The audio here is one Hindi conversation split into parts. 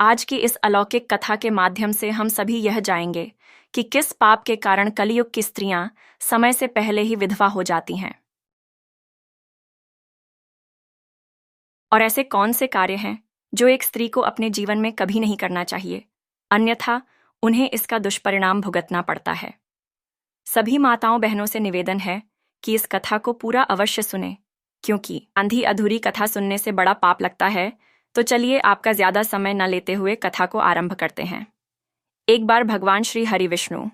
आज की इस अलौकिक कथा के माध्यम से हम सभी यह जाएंगे कि किस पाप के कारण कलयुग की स्त्रियां समय से पहले ही विधवा हो जाती हैं और ऐसे कौन से कार्य हैं जो एक स्त्री को अपने जीवन में कभी नहीं करना चाहिए, अन्यथा उन्हें इसका दुष्परिणाम भुगतना पड़ता है। सभी माताओं बहनों से निवेदन है कि इस कथा को पूरा अवश्य सुने, क्योंकि आंधी अधूरी कथा सुनने से बड़ा पाप लगता है। तो चलिए आपका ज्यादा समय न लेते हुए कथा को आरंभ करते हैं। एक बार भगवान श्री हरि विष्णु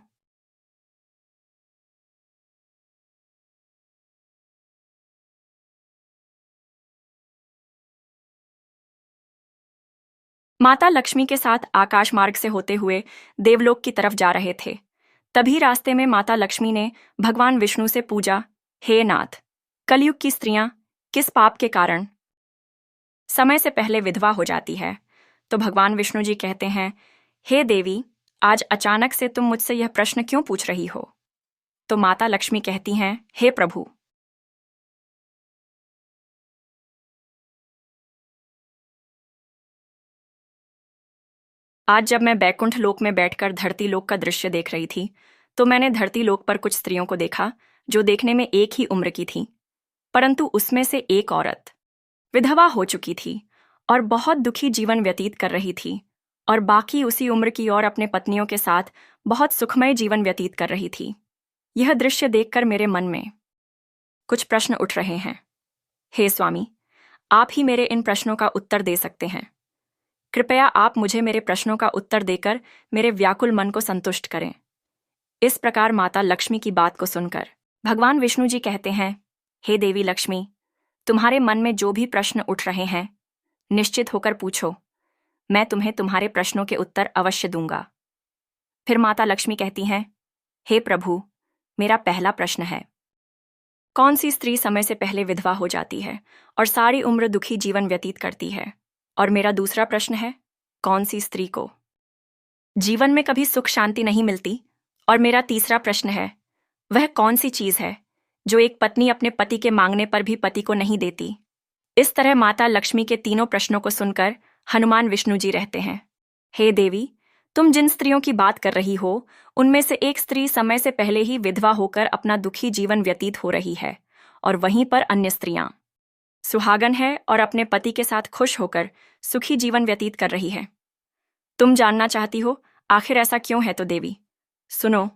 माता लक्ष्मी के साथ आकाश मार्ग से होते हुए देवलोक की तरफ जा रहे थे। तभी रास्ते में माता लक्ष्मी ने भगवान विष्णु से पूछा, हे नाथ, कलयुग की स्त्रियां किस पाप के कारण समय से पहले विधवा हो जाती है? तो भगवान विष्णु जी कहते हैं, हे देवी, आज अचानक से तुम मुझसे यह प्रश्न क्यों पूछ रही हो? तो माता लक्ष्मी कहती हैं, हे प्रभु, आज जब मैं बैकुंठ लोक में बैठकर धरती लोक का दृश्य देख रही थी, तो मैंने धरती लोक पर कुछ स्त्रियों को देखा जो देखने में एक ही उम्र की थी, परंतु उसमें से एक औरत विधवा हो चुकी थी और बहुत दुखी जीवन व्यतीत कर रही थी, और बाकी उसी उम्र की और अपने पत्नियों के साथ बहुत सुखमय जीवन व्यतीत कर रही थी। यह दृश्य देखकर मेरे मन में कुछ प्रश्न उठ रहे हैं। हे स्वामी, आप ही मेरे इन प्रश्नों का उत्तर दे सकते हैं। कृपया आप मुझे मेरे प्रश्नों का उत्तर देकर मेरे व्याकुल मन को संतुष्ट करें। इस प्रकार माता लक्ष्मी की बात को सुनकर भगवान विष्णु जी कहते हैं, हे देवी लक्ष्मी, तुम्हारे मन में जो भी प्रश्न उठ रहे हैं, निश्चित होकर पूछो, मैं तुम्हें तुम्हारे प्रश्नों के उत्तर अवश्य दूंगा। फिर माता लक्ष्मी कहती हैं, हे प्रभु, मेरा पहला प्रश्न है, कौन सी स्त्री समय से पहले विधवा हो जाती है और सारी उम्र दुखी जीवन व्यतीत करती है? और मेरा दूसरा प्रश्न है, कौन सी स्त्री को जीवन में कभी सुख शांति नहीं मिलती? और मेरा तीसरा प्रश्न है, वह कौन सी चीज है जो एक पत्नी अपने पति के मांगने पर भी पति को नहीं देती? इस तरह माता लक्ष्मी के तीनों प्रश्नों को सुनकर हनुमान विष्णु जी रहते हैं, हे देवी, तुम जिन स्त्रियों की बात कर रही हो, उनमें से एक स्त्री समय से पहले ही विधवा होकर अपना दुखी जीवन व्यतीत हो रही है, और वहीं पर अन्य स्त्रियां सुहागन है और अपने पति के साथ खुश होकर सुखी जीवन व्यतीत कर रही है। तुम जानना चाहती हो आखिर ऐसा क्यों है? तो देवी, सुनो,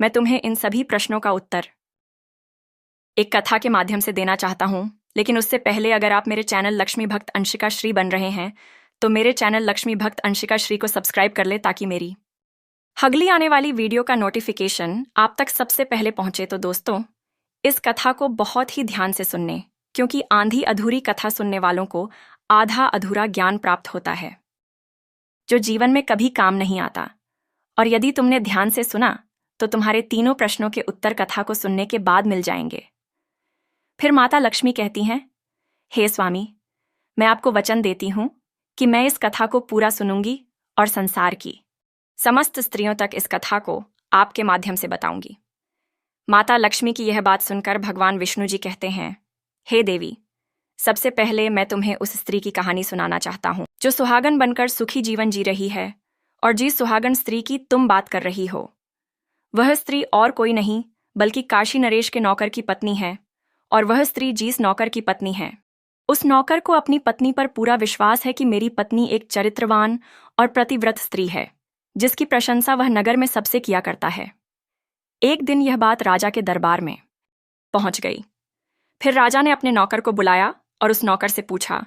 मैं तुम्हें इन सभी प्रश्नों का उत्तर एक कथा के माध्यम से देना चाहता हूं। लेकिन उससे पहले अगर आप मेरे चैनल लक्ष्मी भक्त अंशिका श्री बन रहे हैं, तो मेरे चैनल लक्ष्मी भक्त अंशिका श्री को सब्सक्राइब कर ले, ताकि मेरी अगली आने वाली वीडियो का नोटिफिकेशन आप तक सबसे पहले पहुंचे। तो दोस्तों, इस कथा को बहुत ही ध्यान से सुनने, क्योंकि आंधी अधूरी कथा सुनने वालों को आधा अधूरा ज्ञान प्राप्त होता है, जो जीवन में कभी काम नहीं आता। और यदि तुमने ध्यान से सुना, तो तुम्हारे तीनों प्रश्नों के उत्तर कथा को सुनने के बाद मिल जाएंगे। फिर माता लक्ष्मी कहती हैं, हे स्वामी, मैं आपको वचन देती हूं कि मैं इस कथा को पूरा सुनूंगी और संसार की समस्त स्त्रियों तक इस कथा को आपके माध्यम से बताऊंगी। माता लक्ष्मी की यह बात सुनकर भगवान विष्णु जी कहते हैं, हे देवी, सबसे पहले मैं तुम्हें उस स्त्री की कहानी सुनाना चाहता हूं जो सुहागन बनकर सुखी जीवन जी रही है। और जिस सुहागन स्त्री की तुम बात कर रही हो, वह स्त्री और कोई नहीं बल्कि काशी नरेश के नौकर की पत्नी है। और वह स्त्री जिस नौकर की पत्नी है, उस नौकर को अपनी पत्नी पर पूरा विश्वास है कि मेरी पत्नी एक चरित्रवान और प्रतिव्रत स्त्री है, जिसकी प्रशंसा वह नगर में सबसे किया करता है। एक दिन यह बात राजा के दरबार में पहुंच गई। फिर राजा ने अपने नौकर को बुलाया और उस नौकर से पूछा,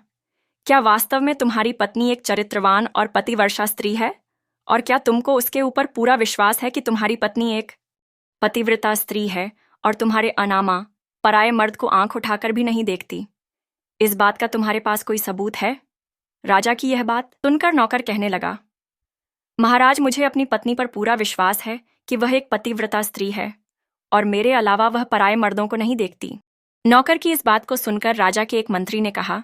क्या वास्तव में तुम्हारी पत्नी एक चरित्रवान और पतिवर्षा स्त्री है? और क्या तुमको उसके ऊपर पूरा विश्वास है कि तुम्हारी पत्नी एक पतिव्रता स्त्री है और तुम्हारे अनामा पराये मर्द को आंख उठाकर भी नहीं देखती? इस बात का तुम्हारे पास कोई सबूत है? राजा की यह बात सुनकर नौकर कहने लगा, महाराज, मुझे अपनी पत्नी पर पूरा विश्वास है कि वह एक पतिव्रता स्त्री है और मेरे अलावा वह पराये मर्दों को नहीं देखती। नौकर की इस बात को सुनकर राजा के एक मंत्री ने कहा,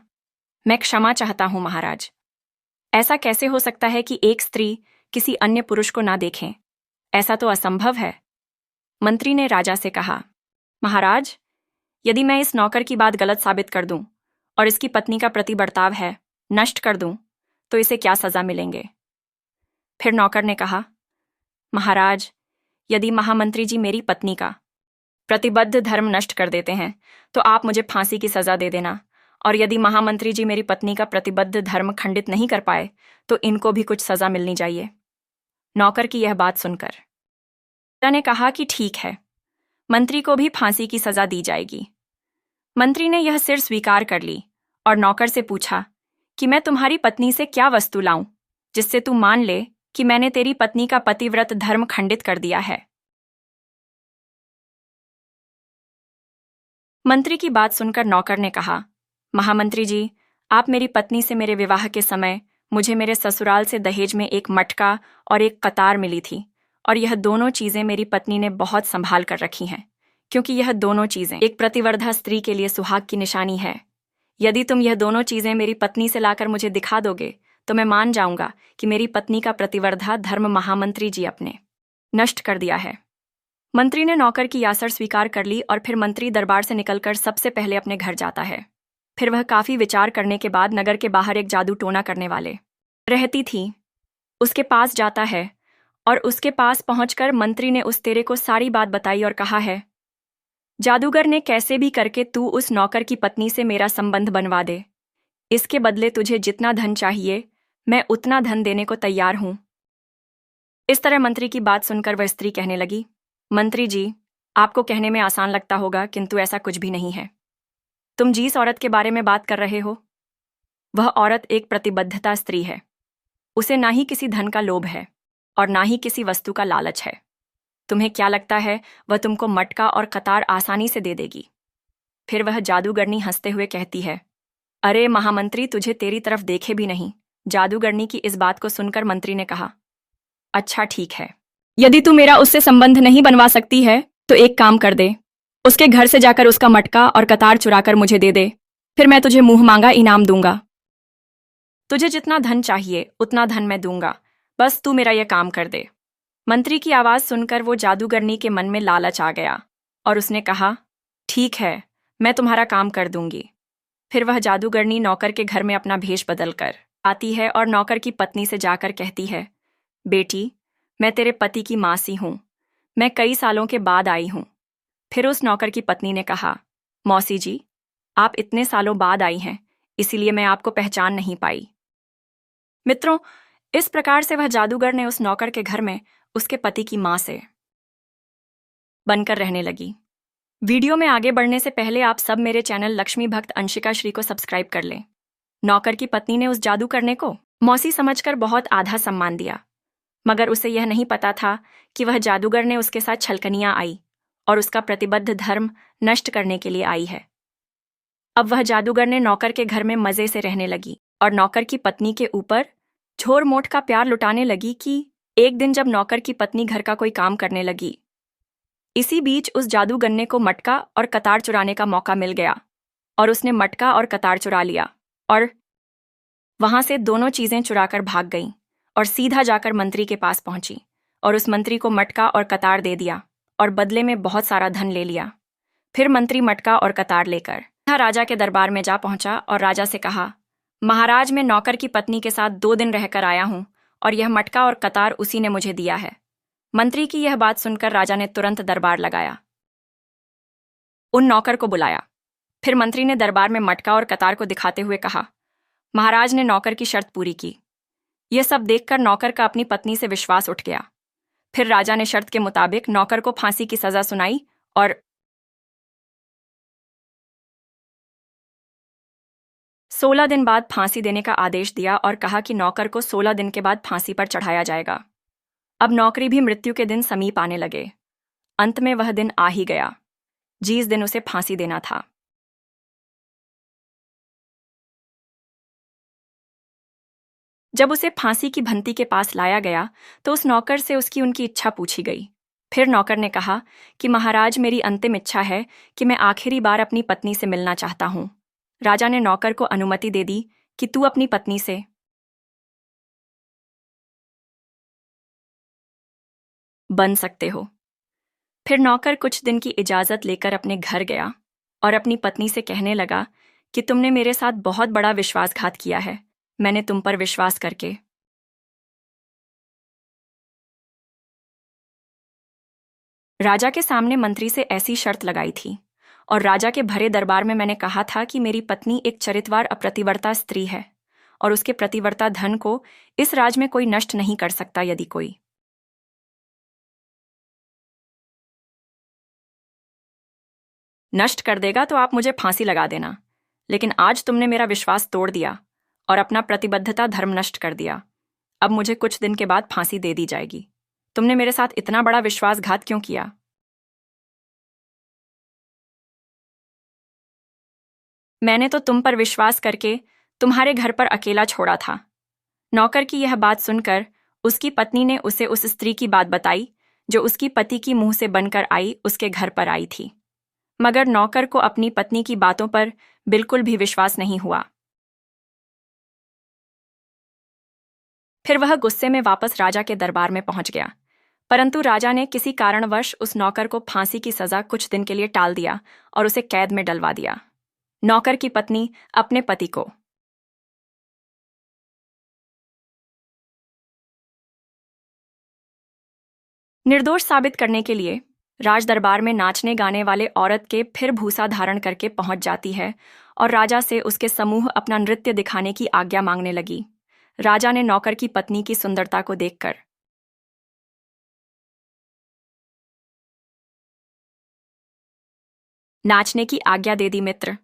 मैं क्षमा चाहता हूं महाराज, ऐसा कैसे हो सकता है कि एक स्त्री किसी अन्य पुरुष को ना देखें? ऐसा तो असंभव है। मंत्री ने राजा से कहा, महाराज, यदि मैं इस नौकर की बात गलत साबित कर दूं और इसकी पत्नी का प्रति बर्ताव है नष्ट कर दूं, तो इसे क्या सजा मिलेंगे? फिर नौकर ने कहा, महाराज, यदि महामंत्री जी मेरी पत्नी का प्रतिबद्ध धर्म नष्ट कर देते हैं तो आप मुझे फांसी की सजा दे देना, और यदि महामंत्री जी मेरी पत्नी का प्रतिबद्ध धर्म खंडित नहीं कर पाए तो इनको भी कुछ सजा मिलनी चाहिए। नौकर की यह बात सुनकर राजा ने कहा कि ठीक है, मंत्री को भी फांसी की सजा दी जाएगी। मंत्री ने यह सिर स्वीकार कर ली और नौकर से पूछा कि मैं तुम्हारी पत्नी से क्या वस्तु लाऊं जिससे तू मान ले कि मैंने तेरी पत्नी का पतिव्रत धर्म खंडित कर दिया है। मंत्री की बात सुनकर नौकर ने कहा, महामंत्री जी, आप मेरी पत्नी से मेरे विवाह के समय मुझे मेरे ससुराल से दहेज में एक मटका और एक कतार मिली थी, और यह दोनों चीजें मेरी पत्नी ने बहुत संभाल कर रखी हैं, क्योंकि यह दोनों चीजें एक प्रतिवर्धा स्त्री के लिए सुहाग की निशानी है। यदि तुम यह दोनों चीजें मेरी पत्नी से लाकर मुझे दिखा दोगे तो मैं मान जाऊंगा कि मेरी पत्नी का प्रतिवर्धा धर्म महामंत्री जी अपने नष्ट कर दिया है। मंत्री ने नौकर की यासर स्वीकार कर ली और फिर मंत्री दरबार से निकलकर सबसे पहले अपने घर जाता है। फिर वह काफी विचार करने के बाद नगर के बाहर एक जादू टोना करने वाले रहती थी, उसके पास जाता है और उसके पास पहुंचकर मंत्री ने उस तेरे को सारी बात बताई और कहा है, जादूगर ने कैसे भी करके तू उस नौकर की पत्नी से मेरा संबंध बनवा दे। इसके बदले तुझे जितना धन चाहिए मैं उतना धन देने को तैयार हूं। इस तरह मंत्री की बात सुनकर वह स्त्री कहने लगी, मंत्री जी, आपको कहने में आसान लगता होगा किंतु ऐसा कुछ भी नहीं है। तुम जिस औरत के बारे में बात कर रहे हो वह औरत एक प्रतिबद्धता स्त्री है। उसे ना ही किसी धन का लोभ है और ना ही किसी वस्तु का लालच है। तुम्हें क्या लगता है वह तुमको मटका और कतार आसानी से दे देगी? फिर वह जादूगरनी हंसते हुए कहती है, अरे महामंत्री, तुझे तेरी तरफ देखे भी नहीं। जादूगरनी की इस बात को सुनकर मंत्री ने कहा, अच्छा ठीक है, यदि तू मेरा उससे संबंध नहीं बनवा सकती है तो एक काम कर दे, उसके घर से जाकर उसका मटका और कतार चुराकर मुझे दे दे, फिर मैं तुझे मुंह मांगा इनाम दूंगा। तुझे जितना धन चाहिए उतना धन मैं दूंगा, बस तू मेरा यह काम कर दे। मंत्री की आवाज सुनकर वो जादूगरनी के मन में लालच आ गया और उसने कहा, ठीक है, मैं तुम्हारा काम कर दूंगी। फिर वह जादूगरनी नौकर के घर में अपना भेष बदलकर आती है और नौकर की पत्नी से जाकर कहती है, बेटी, मैं तेरे पति की मासी हूं, मैं कई सालों के बाद आई हूं। फिर उस नौकर की पत्नी ने कहा, मौसी जी, आप इतने सालों बाद आई हैं, इसीलिए मैं आपको पहचान नहीं पाई। मित्रों, इस प्रकार से वह जादूगर ने उस नौकर के घर में उसके पति की मां से बनकर रहने लगी। वीडियो में आगे बढ़ने से पहले आप सब मेरे चैनल लक्ष्मी भक्त अंशिका श्री को सब्सक्राइब कर लें। नौकर की पत्नी ने उस जादू करने को मौसी समझकर बहुत आधा सम्मान दिया, मगर उसे यह नहीं पता था कि वह जादूगर ने उसके साथ छलकनियां आई और उसका प्रतिबद्ध धर्म नष्ट करने के लिए आई है। अब वह जादूगर ने नौकर के घर में मजे से रहने लगी और नौकर की पत्नी के ऊपर झोर मोट का प्यार लुटाने लगी कि एक दिन जब नौकर की पत्नी घर का कोई काम करने लगी, इसी बीच उस जादूगन्ने को मटका और कतार चुराने का मौका मिल गया और उसने मटका और कतार चुरा लिया और वहां से दोनों चीजें चुराकर भाग गईं और सीधा जाकर मंत्री के पास पहुंची और उस मंत्री को मटका और कतार दे दिया और बदले में बहुत सारा धन ले लिया। फिर मंत्री मटका और कतार लेकर राजा के दरबार में जा पहुंचा और राजा से कहा, महाराज, मैं नौकर की पत्नी के साथ 2 दिन रहकर आया हूं और यह मटका और कतार उसी ने मुझे दिया है। मंत्री की यह बात सुनकर राजा ने तुरंत दरबार लगाया, उन नौकर को बुलाया। फिर मंत्री ने दरबार में मटका और कतार को दिखाते हुए कहा, महाराज ने नौकर की शर्त पूरी की। यह सब देखकर नौकर का अपनी पत्नी से विश्वास उठ गया। फिर राजा ने शर्त के मुताबिक नौकर को फांसी की सजा सुनाई और 16 दिन बाद फांसी देने का आदेश दिया और कहा कि नौकर को 16 दिन के बाद फांसी पर चढ़ाया जाएगा। अब नौकरी भी मृत्यु के दिन समीप आने लगे। अंत में वह दिन आ ही गया जिस दिन उसे फांसी देना था। जब उसे फांसी की भंती के पास लाया गया तो उस नौकर से उसकी उनकी इच्छा पूछी गई। फिर नौकर ने कहा कि महाराज, मेरी अंतिम इच्छा है कि मैं आखिरी बार अपनी पत्नी से मिलना चाहता हूं। राजा ने नौकर को अनुमति दे दी कि तू अपनी पत्नी से बन सकते हो। फिर नौकर कुछ दिन की इजाजत लेकर अपने घर गया और अपनी पत्नी से कहने लगा कि तुमने मेरे साथ बहुत बड़ा विश्वासघात किया है। मैंने तुम पर विश्वास करके। राजा के सामने मंत्री से ऐसी शर्त लगाई थी, और राजा के भरे दरबार में मैंने कहा था कि मेरी पत्नी एक चरित्रवार अप्रतिवर्ता स्त्री है, और उसके प्रतिवर्ता धन को इस राज में कोई नष्ट नहीं कर सकता। यदि कोई नष्ट कर देगा तो आप मुझे फांसी लगा देना, लेकिन आज तुमने मेरा विश्वास तोड़ दिया और अपना प्रतिबद्धता धर्म नष्ट कर दिया। अब मुझे कुछ दिन के बाद फांसी दे दी जाएगी। तुमने मेरे साथ इतना बड़ा विश्वासघात क्यों किया? मैंने तो तुम पर विश्वास करके तुम्हारे घर पर अकेला छोड़ा था। नौकर की यह बात सुनकर उसकी पत्नी ने उसे उस स्त्री की बात बताई जो उसकी पति की मुंह से बनकर आई उसके घर पर आई थी। मगर नौकर को अपनी पत्नी की बातों पर बिल्कुल भी विश्वास नहीं हुआ। फिर वह गुस्से में वापस राजा के दरबार में पहुंच गया, परंतु राजा ने किसी कारणवश उस नौकर को फांसी की सजा कुछ दिन के लिए टाल दिया और उसे कैद में डलवा दिया। नौकर की पत्नी अपने पति को निर्दोष साबित करने के लिए राज दरबार में नाचने गाने वाले औरत के फिर भूसा धारण करके पहुंच जाती है और राजा से उसके समूह अपना नृत्य दिखाने की आज्ञा मांगने लगी। राजा ने नौकर की पत्नी की सुंदरता को देखकर नाचने की आज्ञा दे दी। मित्र,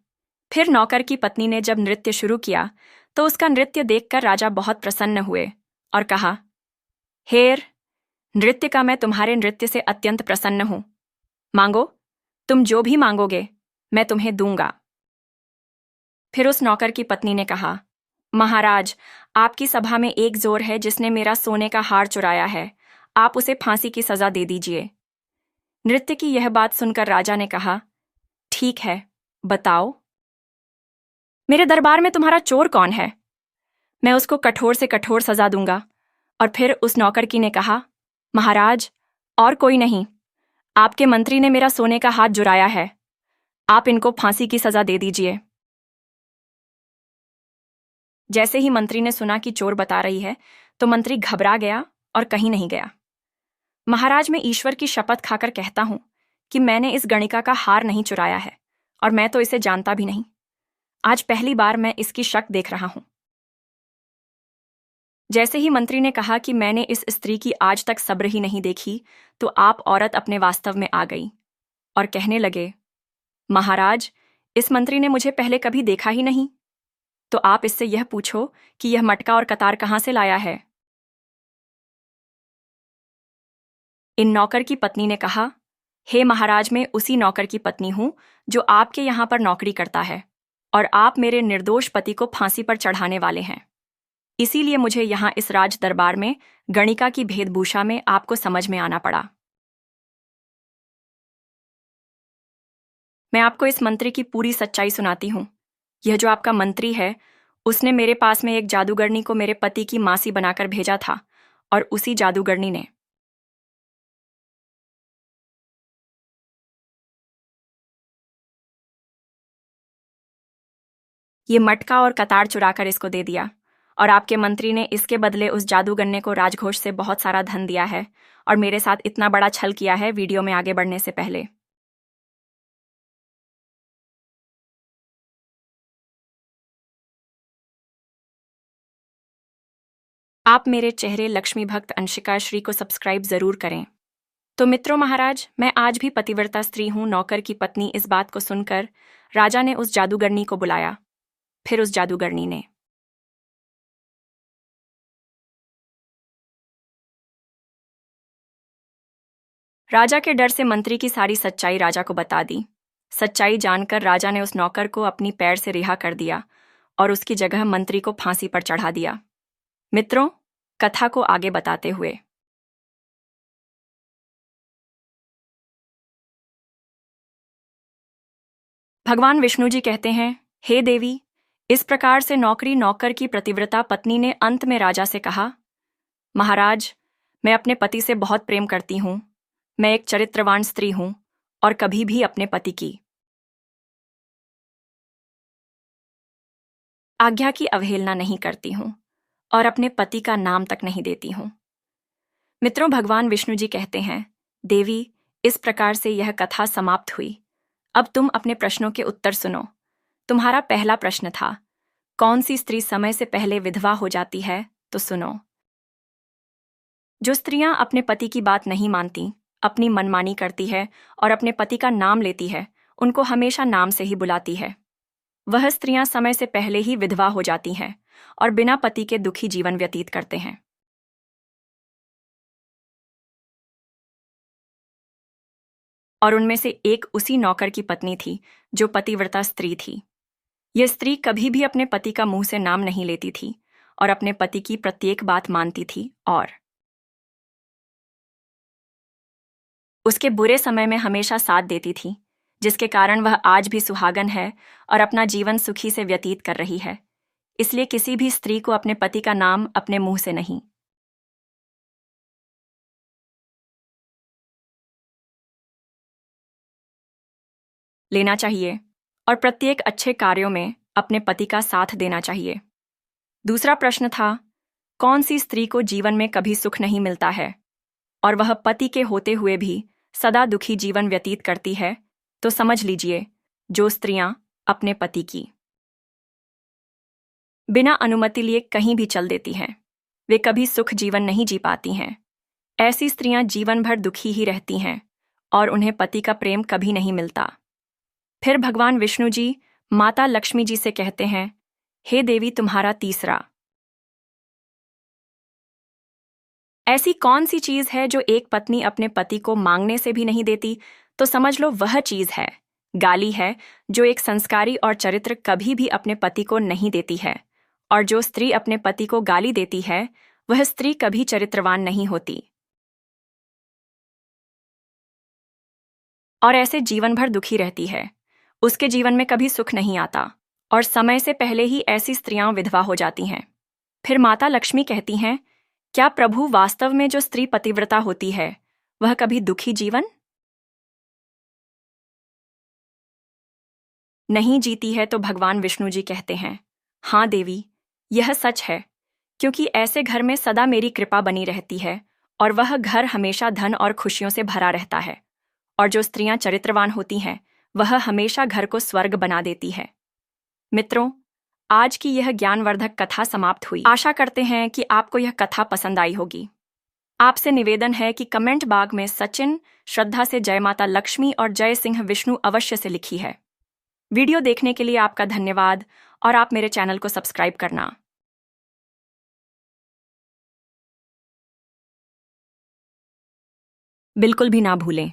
फिर नौकर की पत्नी ने जब नृत्य शुरू किया तो उसका नृत्य देखकर राजा बहुत प्रसन्न हुए और कहा, हेर, नृत्य का मैं तुम्हारे नृत्य से अत्यंत प्रसन्न हूं। मांगो, तुम जो भी मांगोगे मैं तुम्हें दूंगा। फिर उस नौकर की पत्नी ने कहा, महाराज, आपकी सभा में एक जोर है जिसने मेरा सोने का हार चुराया है। आप उसे फांसी की सजा दे दीजिए। नृत्य की यह बात सुनकर राजा ने कहा, ठीक है, बताओ, मेरे दरबार में तुम्हारा चोर कौन है? मैं उसको कठोर से कठोर सजा दूंगा। और फिर उस नौकर की ने कहा, महाराज, और कोई नहीं, आपके मंत्री ने मेरा सोने का हाथ चुराया है। आप इनको फांसी की सजा दे दीजिए। जैसे ही मंत्री ने सुना कि चोर बता रही है तो मंत्री घबरा गया और कहीं नहीं गया। महाराज, मैं ईश्वर की शपथ खाकर कहता हूं कि मैंने इस गणिका का हार नहीं चुराया है, और मैं तो इसे जानता भी नहीं। आज पहली बार मैं इसकी शक देख रहा हूं। जैसे ही मंत्री ने कहा कि मैंने इस स्त्री की आज तक सब्र ही नहीं देखी, तो आप औरत अपने वास्तव में आ गई और कहने लगे, महाराज, इस मंत्री ने मुझे पहले कभी देखा ही नहीं, तो आप इससे यह पूछो कि यह मटका और कतार कहां से लाया है। इन नौकर की पत्नी ने कहा, हे महाराज, मैं उसी नौकर की पत्नी हूं जो आपके यहां पर नौकरी करता है, और आप मेरे निर्दोष पति को फांसी पर चढ़ाने वाले हैं। इसीलिए मुझे यहां इस राज दरबार में गणिका की भेदभूषा में आपको समझ में आना पड़ा। मैं आपको इस मंत्री की पूरी सच्चाई सुनाती हूं। यह जो आपका मंत्री है, उसने मेरे पास में एक जादूगरनी को मेरे पति की मासी बनाकर भेजा था, और उसी जादूगरनी ने ये मटका और कतार चुराकर इसको दे दिया, और आपके मंत्री ने इसके बदले उस जादूगरने को राजघोष से बहुत सारा धन दिया है, और मेरे साथ इतना बड़ा छल किया है। वीडियो में आगे बढ़ने से पहले आप मेरे चेहरे लक्ष्मी भक्त अंशिका श्री को सब्सक्राइब जरूर करें। तो मित्रों, महाराज, मैं आज भी पतिव्रता स्त्री हूं। नौकर की पत्नी इस बात को सुनकर राजा ने उस जादूगरनी को बुलाया। फिर उस जादूगरनी ने राजा के डर से मंत्री की सारी सच्चाई राजा को बता दी। सच्चाई जानकर राजा ने उस नौकर को अपनी पैर से रिहा कर दिया और उसकी जगह मंत्री को फांसी पर चढ़ा दिया। मित्रों, कथा को आगे बताते हुए भगवान विष्णु जी कहते हैं, हे देवी, इस प्रकार से नौकर की प्रतिव्रता पत्नी ने अंत में राजा से कहा, महाराज, मैं अपने पति से बहुत प्रेम करती हूं। मैं एक चरित्रवान स्त्री हूं और कभी भी अपने पति की आज्ञा की अवहेलना नहीं करती हूँ और अपने पति का नाम तक नहीं देती हूँ। मित्रों, भगवान विष्णु जी कहते हैं, देवी, इस प्रकार से यह कथा समाप्त हुई। अब तुम अपने प्रश्नों के उत्तर सुनो। तुम्हारा पहला प्रश्न था, कौन सी स्त्री समय से पहले विधवा हो जाती है? तो सुनो। जो स्त्रियां अपने पति की बात नहीं मानती, अपनी मनमानी करती है और अपने पति का नाम लेती है, उनको हमेशा नाम से ही बुलाती है। वह स्त्रियां समय से पहले ही विधवा हो जाती हैं और बिना पति के दुखी जीवन व्यतीत करते हैं। और उनमें से एक उसी नौकर की पत्नी थी जो पतिव्रता स्त्री थी। यह स्त्री कभी भी अपने पति का मुंह से नाम नहीं लेती थी और अपने पति की प्रत्येक बात मानती थी और उसके बुरे समय में हमेशा साथ देती थी, जिसके कारण वह आज भी सुहागन है और अपना जीवन सुखी से व्यतीत कर रही है। इसलिए किसी भी स्त्री को अपने पति का नाम अपने मुंह से नहीं लेना चाहिए और प्रत्येक अच्छे कार्यों में अपने पति का साथ देना चाहिए। दूसरा प्रश्न था, कौन सी स्त्री को जीवन में कभी सुख नहीं मिलता है और वह पति के होते हुए भी सदा दुखी जीवन व्यतीत करती है? तो समझ लीजिए, जो स्त्रियां अपने पति की बिना अनुमति लिए कहीं भी चल देती हैं, वे कभी सुख जीवन नहीं जी पाती हैं। ऐसी स्त्रियां जीवन भर दुखी ही रहती हैं और उन्हें पति का प्रेम कभी नहीं मिलता। फिर भगवान विष्णु जी माता लक्ष्मी जी से कहते हैं, हे देवी, तुम्हारा तीसरा ऐसी कौन सी चीज है जो एक पत्नी अपने पति को मांगने से भी नहीं देती? तो समझ लो, वह चीज है गाली है, जो एक संस्कारी और चरित्र कभी भी अपने पति को नहीं देती है। और जो स्त्री अपने पति को गाली देती है, वह स्त्री कभी चरित्रवान नहीं होती और ऐसे जीवन भर दुखी रहती है। उसके जीवन में कभी सुख नहीं आता और समय से पहले ही ऐसी स्त्रियां विधवा हो जाती हैं। फिर माता लक्ष्मी कहती हैं, क्या प्रभु, वास्तव में जो स्त्री पतिव्रता होती है वह कभी दुखी जीवन नहीं जीती है? तो भगवान विष्णु जी कहते हैं, हाँ देवी, यह सच है, क्योंकि ऐसे घर में सदा मेरी कृपा बनी रहती है और वह घर हमेशा धन और खुशियों से भरा रहता है। और जो स्त्रियां चरित्रवान होती हैं, वह हमेशा घर को स्वर्ग बना देती है। मित्रों, आज की यह ज्ञानवर्धक कथा समाप्त हुई। आशा करते हैं कि आपको यह कथा पसंद आई होगी। आपसे निवेदन है कि कमेंट बाग में सचिन श्रद्धा से जय माता लक्ष्मी और जय सिंह विष्णु अवश्य से लिखी है। वीडियो देखने के लिए आपका धन्यवाद और आप मेरे चैनल को सब्सक्राइब करना बिल्कुल भी ना भूलें।